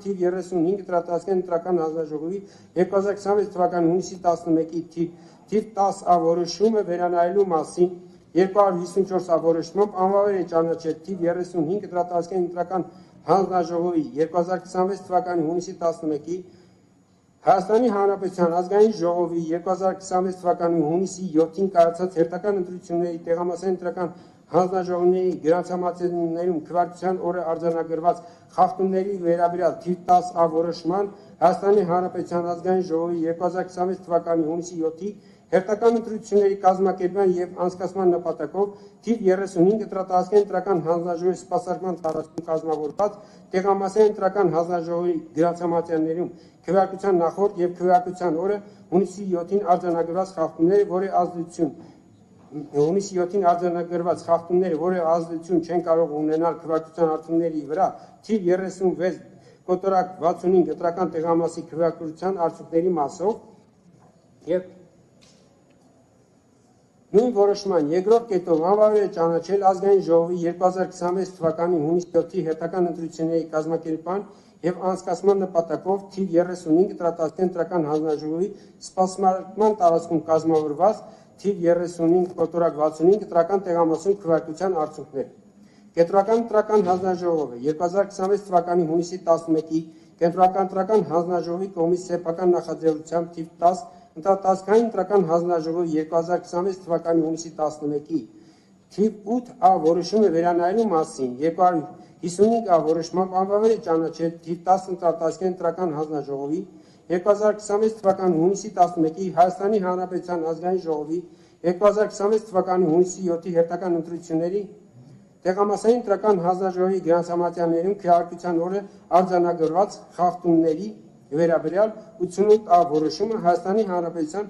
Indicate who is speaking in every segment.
Speaker 1: թիվ 35 Ընտրատասկեն ընտրական հանձնաժողովի 2026 թվականի հունիսի 11-ի թիվ 10-ը որոշումը վերանայելու մասին 254-ը որոշմամբ անվավեր է ճանաչել թիվ 35 Ընտրատասկեն ընտրական հանձնաժողովի 2026 թվականի հունիսի 11-ի Հայաստանի Հանրապետության ազգային ժողովի 2026 թվականի հունիսի 7-ին կայացած հերթական ընտրությունների տեղամասային ընտրական հանձնաժողովների գրանցամատներում քվեարկության օրը արձանագրված խախտումների վերաբերյալ թիվ 10-ը որոշման Հայաստանի Հանրապետության ազգային ժողովի 2026 թվականի հունիսի 7-ի հերթական ընտրությունների կազմակերպման եւ անցկացման նպատակով թիվ 35 Ընտրատասկեն ընտրական հանձնաժողովի սպասարկման տարածքում կազմավորված տեղամասային ընտրական հանձնաժողովի գրանցամատներում քվեարկության նախորդ եւ քվեարկության օրը հունիսի 7-ին արձանագրված խախտումները, որը ազդեցություն չեն կարող ունենալ քվեարկության արդյունքների վրա, թիվ 36 կոտորակ 65 ընտրական տեղամասի քվեարկության արդյունքների մասով եւ նույն որոշման երկրորդ կետով անվավեր է ճանաչել ազգային ժողովի 2026 թվականի հունիսի 7-ի հերթական ընտրությունների կազմակերպման եւ անցկացման նպատակով թիվ 35 Ընտրատասկեն ընտրական հանձնաժողովի սպասարկման տարածքում կազմավորված թիվ 35 կոտորակ 65 ընտրական տեղամասում քվեարկության արդյունքներ։ Կենտրոնական ընտրական հանձնաժողովը 2026 թվականի հունիսի 11-ի Կենտրոնական ընտրական հանձնաժողովի կողմից սեփական նախաձեռնությամբ թիվ 10 Ընտրատասկային ընտրական հանձնաժողովի 2026 թվականի հունիսի 11-ի թիվ 8-ը որոշումը վերանայելու մասին 255-ը որոշմամբ անվավեր է ճանաչել թիվ 10 Ընտրատասկեն ընտրական հանձնաժողովի 2026 թվականի հունիսի 11-ի Հայաստանի Հանրապետության ազգային ժողովի 2026 թվականի հունիսի 7-ի հերթական ընտրությունների տեղամասային ընտրական հանձնաժողովի գրանցամատներում քվեարկության օրը արձանագրված խախտումների վերաբերյալ 88-ը որոշումը Հայաստանի Հանրապետության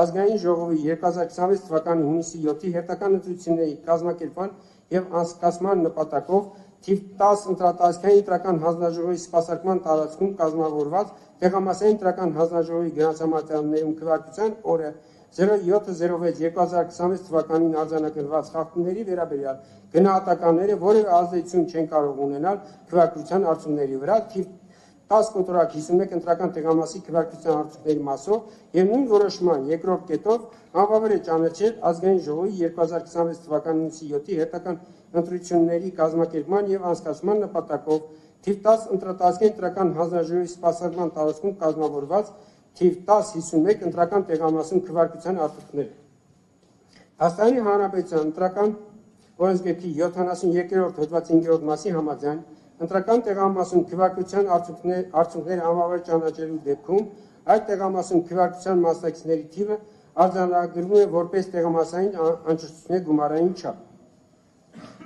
Speaker 1: ազգային ժողովի 2026 թվականի հունիսի 7-ի հերթական ընտրությունների կազմակերպման եւ անցկացման նպատակով թիվ 10 Ընտրատասկային ընտրական հանձնաժողովի սպասարկման տարածքում կազմավորված տեղամասային ընտրական հանձնաժողովի գրանցամատներում քվեարկության օրը 07/06/2026 թվականին արձանագրված խախտումների վերաբերյալ գնահատականները որևէ ազդեցություն չեն կարող ունենալ քվեարկության արդյունքների վրա թիվ 10 կոտորակ 51 ընտրական տեղամասի քվեարկության արդյունքների մասով եւ նույն որոշման երկրորդ կետով անվավեր է ճանաչել ազգային ժողովի 2026 թվականի հունիսի 7-ի հերթական ընտրությունների կազմակերպման եւ անցկացման նպատակով թիվ 10 Ընտրատասկեն ընտրական հանձնաժողովի սպասարկման տարածքում կազմավորված թիվ 10-51 ընտրական տեղամասում քվեարկության արդյունքները։ Հայաստանի Հանրապետության ընտրական օրենսգրքի 72-րդ հոդվածի 5-րդ մասի համաձայն ընտրական տեղամասում քվեարկության արդյունքները անվավեր ճանաչելու դեպքում այդ տեղամասում քվեարկության մասնակիցների թիվը արձանագրվում է որպես տեղամասային անճշտությունների գումարային չափ։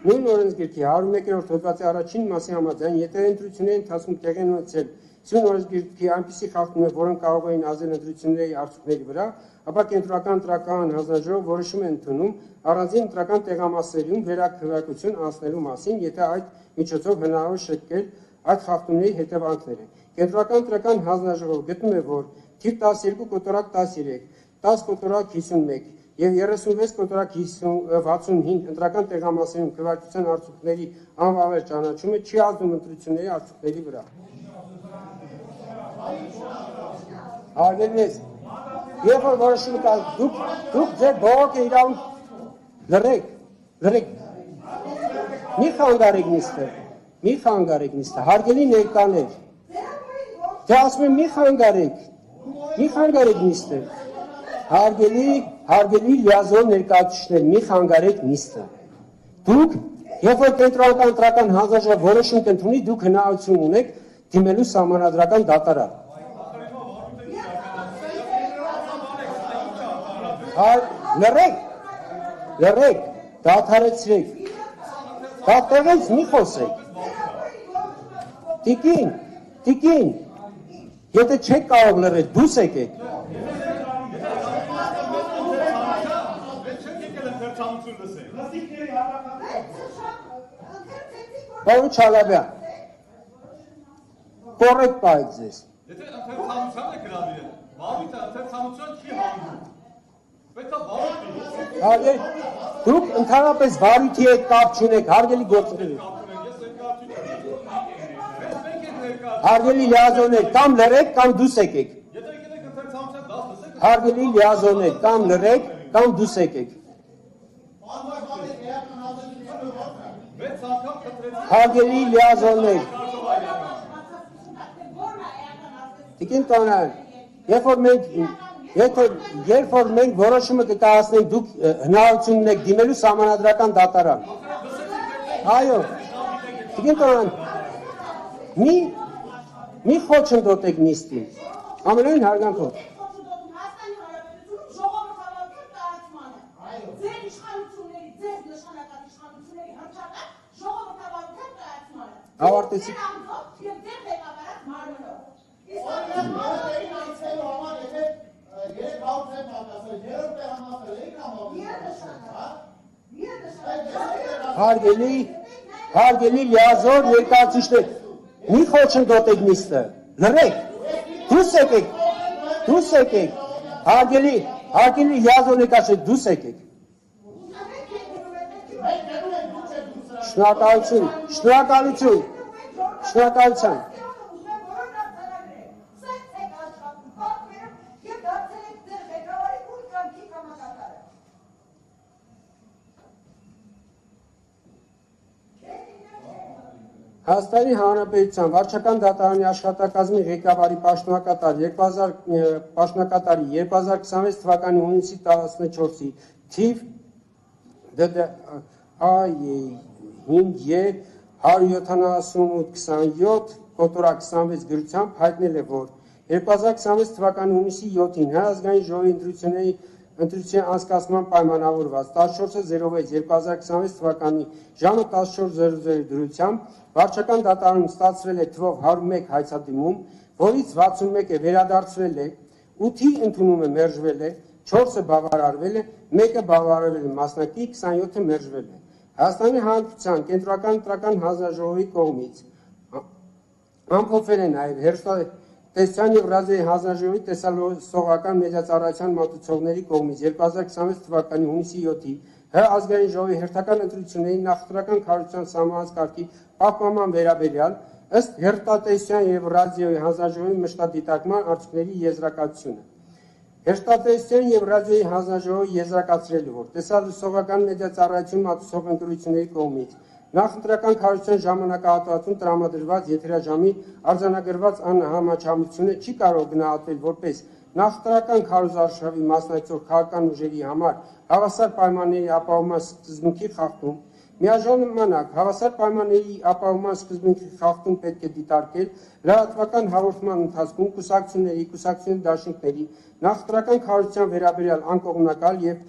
Speaker 1: Նույն օրենսգրքի 101-րդ հոդվածի առաջին մասի համաձայն եթե ընտրությունների ընթացքում տեղի ունեցել Սյուն օրենսգրքի այնպիսի խախտումներ, որոնք կարող էին ազդել ընտրությունների արդյունքների վրա, ապա կենտրոնական ընտրական հանձնաժողովը որոշում է ընդունում առանձին ընտրական տեղամասերում վերաքվեարկություն անցնելու մասին, եթե այդ միջոցով հնարավոր շտկել այդ խախտումների հետևանքները։ Կենտրոնական ընտրական հանձնաժողովը գտնում է, որ թիվ 12 կոտորակ 13, 10 կոտորակ 51 եւ 36 կոտորակ 65 ընտրական տեղամասերում քվեարկության արդյունքների անվավեր ճանաչումը չի ազդում ընտրությունների արդյունքների վրա։ Արգելնես, երբ որ որոշումը կա, դուք ձեր բողոքը իրավունք լրեք, մի խանգարեք նիստը, հարգելի ներկաներ, թե ասում եմ մի խանգարեք նիստը, հարգելի լիազոր ներկայացուցիչներ, մի խանգարեք նիստը, դուք, երբ որ կենտրոնական ընտրական հանձնաժողովը որոշում կընդունի, դուք հնարավորություն ունեք դիմելու սահմանադրական դատարան։ Լրեք, դադարեցրեք, տեղից մի խոսեք, տիկին, եթե չեք կարող լրել, դուս եկեք։ Պարոն Չալաբյան, կորեկտ պահեք ձեզ։
Speaker 2: Եթե ընթերցանության է գրավիրել, Մարմիտը ընթերցանության չի հանդում։ Պետք է բարոյ։
Speaker 1: Դուք ընդհանրապես բարույթի հետ կապ չունեք, հարգելի գործընկերներ։ Հարգելի լիազորներ, կամ լրեք, կամ դուրս եկեք։
Speaker 2: Եթե եկեք ընթերցանության դաս լսեք,
Speaker 1: Հարգելի լիազորներ, կամ լրեք, կամ դուրս եկեք։
Speaker 2: մեծ անգամ խնդրեցի
Speaker 1: Հարգելի լիազորներ, Տիկին Տոնյան, երբ որ մենք որոշումը կկայացնենք, դուք հնարավորություն ունեք դիմելու սահմանադրական դատարան։ Այո, Տիկին Տոնյան, մի խոչընդոտեք նիստին, ամենայն հարգանքով։ Ավարտեցիք։ Հարգելի լիազոր ներկայացուցիչներ, մի խոչընդոտեք նիստը, լռեք, դուրս եկեք, հարգելի լիազոր ներկայացուցիչներ, դուրս եկեք։ Շնորհակալություն։ Հայաստանի Հանրապետության վարչական դատարանի աշխատակազմի ղեկավարի պաշտոնակատարի 2026 թվականի հունիսի 14-ի թիվ DD5E17827 կոտորակ 26 գրությամբ հայտնել է, որ 2026 թվականի հունիսի 7-ին Հայազգային ժողովի ընտրության անցկացման պայմանավորված 14.06.2026 թվականի ժամը 14:00 դրությամբ վարչական դատարանում ստացվել է թվով 101 հայցադիմում, որից 61-ը վերադարձվել է, 8-ի ընդունումը մերժվել է, 4-ը բավարարվել է, 1-ը բավարարվել է մասնակի, 27-ը մերժվել է։ Հայաստանի Հանրապետության Կենտրոնական ընտրական հանձնաժողովի կողմից ամփոփվել է նաև Հեռուստատեսության և ռադիոյի հանձնաժողովի տեսահոլովակական մեդիացառայության մատուցողների կողմից 2026 թվականի հունիսի 7-ի Հայ ազգային ժողովի հերթական ընտրությունների նախընտրական քարոզության սահմանած կարգի պահպանման վերաբերյալ ըստ Հեռուստատեսության և ռադիոյի հանձնաժողովի մշտադիտարկման արդյունքների եզրակացությունը։ Հեռուստատեսության և ռադիոյի հանձնաժողովը եզրակացրել է, որ տեսահոլովակական մեդիացառայություն մատուցող ընկերությունների կողմից նախընտրական քարոզության ժամանակահատվածում տրամադրված եթերաժամի արձանագրված անհամաչափությունը չի կարող գնահատվել որպես նախընտրական քարոզարշավի մասնակցող քաղաքական ուժերի համար հավասար պայմանների ապահովման սկզբունքի խախտում, միաժամանակ հավասար պայմանների ապահովման սկզբունքի խախտում պետք է դիտարկել լրատվական հաղորդման ընթացքում կուսակցությունների դաշինքների նախընտրական քարոզության վերաբերյալ անկողմնակալ և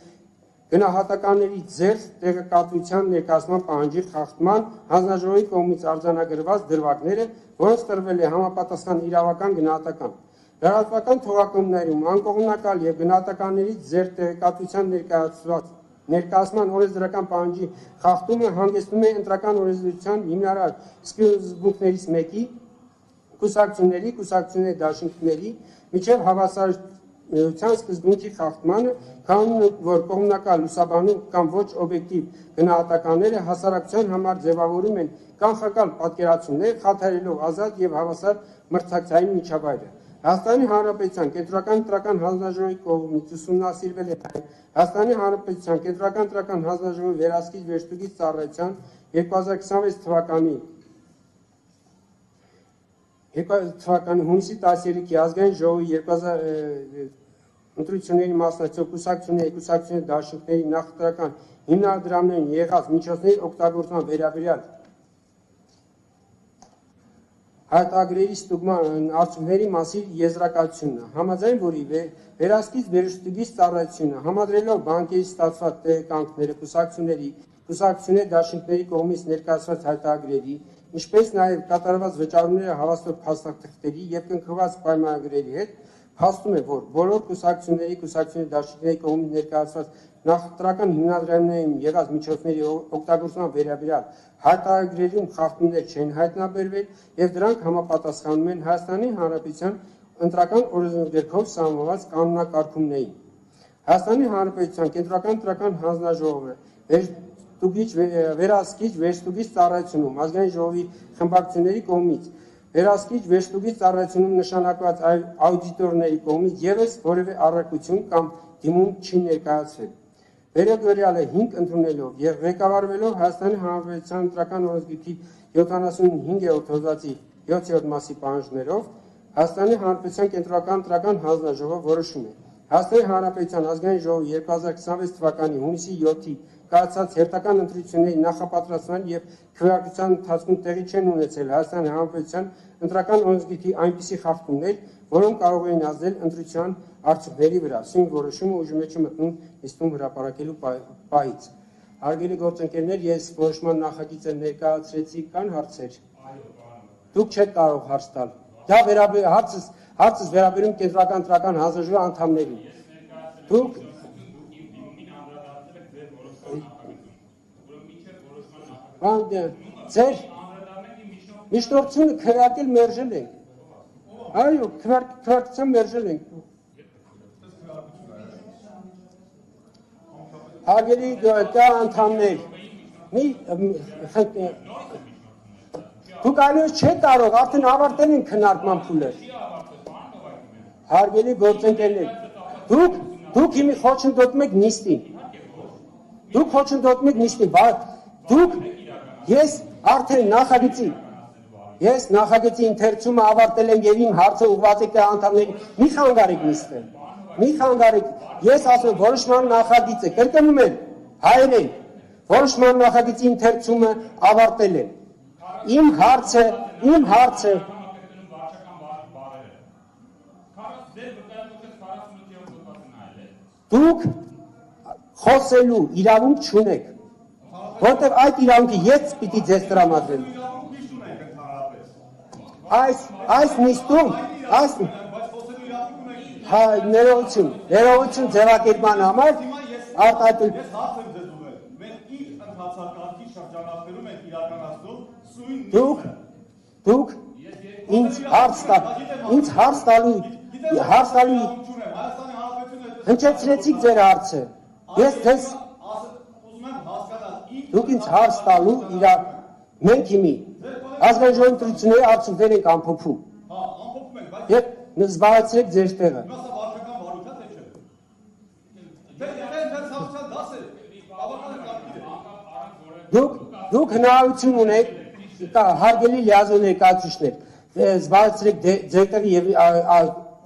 Speaker 1: գնահատականների ձեռք տեղեկատվության ներկայացման պահանջի խախտման հանձնաժողովի կողմից արձանագրված դրվագները, որոնց տրվել է համապատասխան իրավական գնահատական։ Լրատվական թողարկումներում անկողմնակալ և գնահատականների ձեռք տեղեկատվության ներկայացման օրենսդրական պահանջի խախտումը հանգեցնում է ընտրական օրենսդրության հիմնարար սկզբունքներից մեկի կուսակցությունների դաշինքների միջև հավասարության սկզբունքի խախտմանը, կանոնը, որ կողմնակալ լուսաբանում կամ ոչ օբյեկտիվ գնահատականները հասարակության համար ձևավորում են կանխակալ պատկերացումներ, խաթարելով ազատ և հավասար մրցակցային միջավայրը։ Հայաստանի Հանրապետության Կենտրոնական ընտրական հանձնաժողովի կողմից ուսումնասիրվել է Հայաստանի Հանրապետության Կենտրոնական ընտրական հանձնաժողովի վերահսկիչ վերստուգիչ ծառայության 2026 թվականի հունիսի 13-ի ազգային ժողովի ընտրությունների մասնակցող կուսակցությունների դաշինքների նախընտրական հիմնադրամներին եղած միջոցների օգտագործման վերաբերյալ հայտագրերի ստուգման արդյունքների մասին եզրակացությունը, համաձայն որի վերահսկիչ վերստուգիչ ծառայությունը համադրելով բանկերից ստացված տեղեկանքները կուսակցությունների դաշինքների կողմից ներկայացված հայտագրերի, ինչպես նաև կատարված վճարումները հավաստող փաստաթղթերի և կնքված պայմանագրերի հետ փաստում է, որ բոլոր կուսակցությունների դաշինքների կողմից ներկայացված նախընտրական հիմնադրամներին եղած միջոցների օգտագործման վերաբերյալ հայտարարագրերում խախտումներ չեն հայտնաբերվել և դրանք համապատասխանում են Հայաստանի Հանրապետության ընտրական օրենսգրքով սահմանված կանոնակարգումներին։ Հայաստանի Հանրապետության Կենտրոնական ընտրական հանձնաժողովը վերահսկիչ վերստուգիչ ծառայությունում ազգային ժողովի խմբակցությունների կողմից Վերահսկիչ վերստուգից ծառայությունում նշանակված աուդիտորների կողմից ևս որևէ առարկություն կամ դիմում չի ներկայացվել։ Վերագրյալը 5 ընդունելով եւ ղեկավարվելով Հայաստանի Հանրապետության ընտրական օրենսգրքի 75-րդ հոդվածի 7-րդ մասի պահանջներով Հայաստանի Հանրապետության կենտրոնական ընտրական հանձնաժողով որոշում է Հայաստանի Հանրապետության ազգային ժողովի 2026 թվականի հունիսի 7-ի կայացած հերթական ընտրությունների նախապատրաստման եւ քվեարկության ընթացքում տեղի չեն ունեցել Հայաստանի Հանրապետության ընտրական օրենսգրքի այնպիսի խախտումներ, որոնք կարող էին ազդել ընտրության արդյունքների վրա։ Սույն որոշումը ուժի մեջ է մտնում նիստում հրապարակելու պահից։ Հարգելի գործընկերներ, ես որոշման նախագիծը ներկայացրեցի, կան հարցեր։ Դուք չեք կարող հարց տալ։ Դա հարցս վերաբերում կենտրոնական ընտրական հանձնաժողովի անդամներին։ Դուք ձեր միջնորդությունը քվեարկել մերժել ենք։ Այո, քվեարկության մերժել ենք։ Հարգելի անդամներ, դուք այլևս չեք կարող, արդեն ավարտել են քննարկման փուլը։ Հարգելի գործընկերներ, դուք հիմա խոչընդոտում եք նիստին։ Դուք խոչընդոտում եք նիստին, դուք ես արդեն նախագծի ընթերցումը ավարտել եմ եւ իմ հարցը ուղղված է անդամներին։ Մի խանգարեք նիստը։ Մի խանգարեք։ Ես ասում եմ որոշման նախագիծը կրկնում եմ հայերեն։ Որոշման նախագծի ընթերցումը ավարտել եմ։ Իմ հարցը դուք խոսելու իրավունք չունեք, որտեղ այդ իրավունքը ես պիտի ձեզ տրամադրեմ։ Այս նիստում, ներողություն ձևակերպման համար արտահայտել։
Speaker 2: Ես հարց եմ ձեզ ուղղել։ Մենք ինչ ընթացակարգի շրջանակներում ենք իրականացնում սույն
Speaker 1: Դուք ինձ հարց տալու հնչեցրեցիք ձեր հարցը։ Ես ձեզ
Speaker 2: ուզում եմ հասկանալ
Speaker 1: դուք ինձ հարց տալու մենք հիմի ազգային ժողովի ընտրությունների արդյունքներ ենք ամփոփում։
Speaker 2: ամփոփում ենք, բայց
Speaker 1: Եվ զբաղեցրեք ձեր տեղը։
Speaker 2: Մասը վարչական վարույթա թե չէ։ Դե ցավության դաս է, բավական կարծիք է։
Speaker 1: Դուք հնարավորություն ունեք, հարգելի լիազոր ներկայացուցիչներ, զբաղեցրեք ձեր տեղը եւ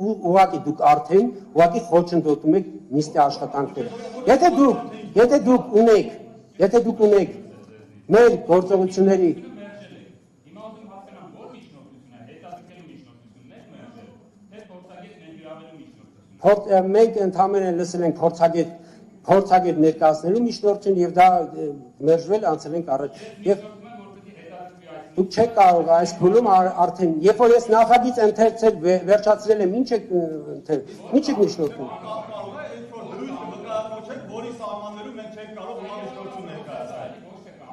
Speaker 1: ուղղակի դուք արդեն ուղղակի խոչընդոտում եք նիստի աշխատանքները։ Եթե դուք ունեք մեր գործողությունների մենք ընդհանրապես լսել ենք փորձագետ ներկայացնելու միջնորդություն եւ դա մերժվել անցել ենք առաջ եւ դուք չեք կարող այս փուլում արդեն երբ որ ես նախագիծ ընթերցել վերջացրել եմ ինչ եք միջնորդում
Speaker 2: որի սահմաններում մենք չենք կարող միջնորդություն ներկայացնել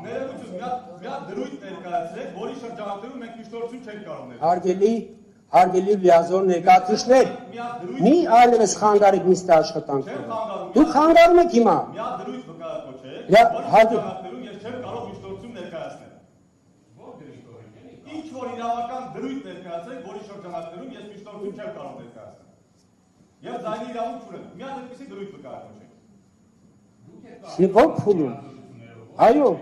Speaker 2: ներողություն մի հատ դրույթ ներկայացրեք որի շրջանակներում մենք միջնորդություն չենք կարող ներկայացնել Հարգելի լիազոր ներկայացուցիչներ, մի այլևս խանգարեք նիստի աշխատանքները։ Դուք խանգարում եք հիմա։ Մի հատ դրույթ վկայակոչեք, որի շրջանակներում ես չեմ կարող միջնորդություն ներկայացնել։ Ինչ որ իրավական դրույթ ներկայացրեք, որի շրջանակներում ես միջնորդություն չեմ կարող ներկայացնել։ Եվ ձայնի իրավունք չունեմ։ Մի հատ այդպիսի դրույթ վկայակոչեք։
Speaker 1: Ո՞ր փուլում։ Այո։